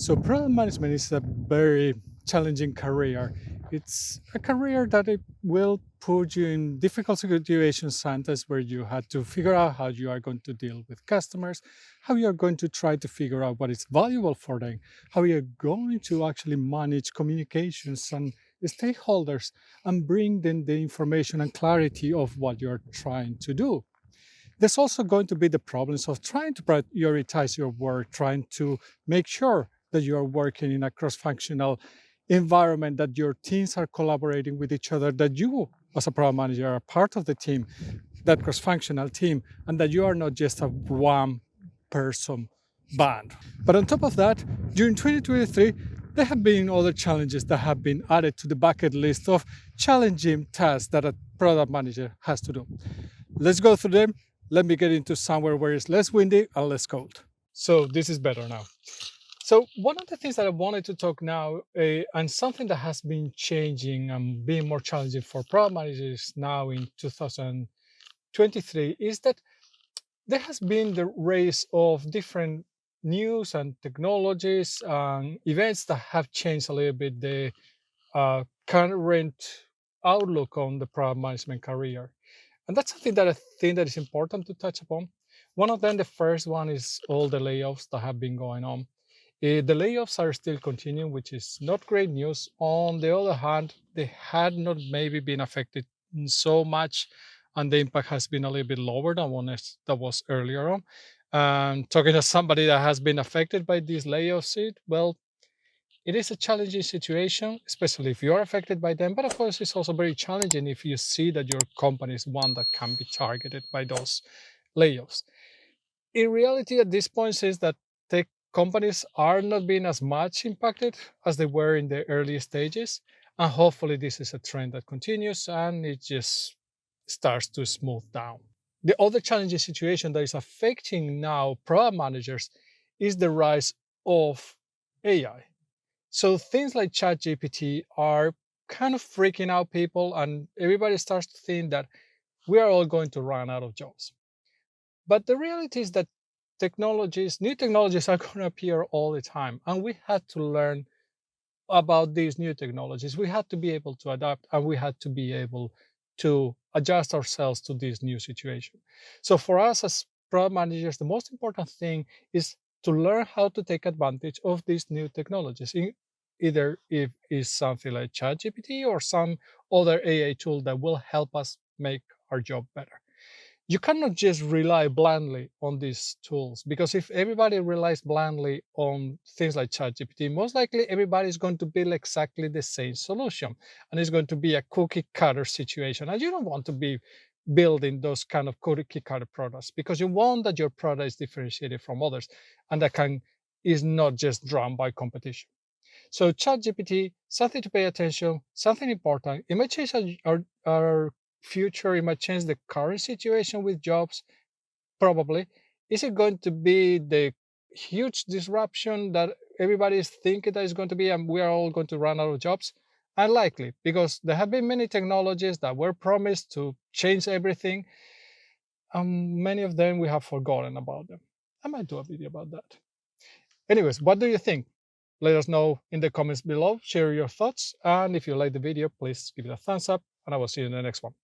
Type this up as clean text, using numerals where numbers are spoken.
So product management is a very challenging career. It's a career that it will put you in difficult situations sometimes where you have to figure out how you are going to deal with customers, how you are going to try to figure out what is valuable for them, how you're going to actually manage communications and stakeholders and bring them the information and clarity of what you're trying to do. There's also going to be the problems of trying to prioritize your work, trying to make sure that you are working in a cross-functional environment, that your teams are collaborating with each other, that you, as a product manager, are part of the team, that cross-functional team, and that you are not just a one-person band. But on top of that, during 2023, there have been other challenges that have been added to the bucket list of challenging tasks that a product manager has to do. Let's go through them. Let me get into somewhere where it's less windy and less cold. So this is better now. So one of the things that I wanted to talk now, and something that has been changing and being more challenging for product managers now in 2023, is that there has been the rise of different news and technologies and events that have changed a little bit the current outlook on the product management career. And that's something that I think that is important to touch upon. One of them, the first one, is all the layoffs that have been going on. The layoffs are still continuing, which is not great news. On the other hand, they had not maybe been affected so much, and the impact has been a little bit lower than one that was earlier on. Talking to somebody that has been affected by these layoffs, it is a challenging situation, especially if you're affected by them. But of course, it's also very challenging if you see that your company is one that can be targeted by those layoffs. In reality, at this point, is that tech companies are not being as much impacted as they were in the early stages. And hopefully, this is a trend that continues and it just starts to smooth down. The other challenging situation that is affecting now product managers is the rise of AI. So things like ChatGPT are kind of freaking out people, and everybody starts to think that we are all going to run out of jobs. But the reality is that new technologies are going to appear all the time, and we had to learn about these new technologies. We had to be able to adapt, and we had to be able to adjust ourselves to this new situation. So for us as product managers, the most important thing is to learn how to take advantage of these new technologies, either if it's something like ChatGPT or some other AI tool that will help us make our job better. You cannot just rely blindly on these tools, because if everybody relies blindly on things like ChatGPT, most likely everybody is going to build exactly the same solution, and it's going to be a cookie cutter situation. And you don't want to be building those kind of cookie cutter products, because you want that your product is differentiated from others, and that is not just drawn by competition. So ChatGPT, something to pay attention, something important. It might change our future. It might change the current situation with jobs, probably. Is it going to be the huge disruption that everybody is thinking that it's going to be, and we are all going to run out of jobs? Unlikely, because there have been many technologies that were promised to change everything, and many of them we have forgotten about them. I might do a video about that. Anyways, what do you think? Let us know in the comments below, share your thoughts, and if you like the video, please give it a thumbs up, and I will see you in the next one.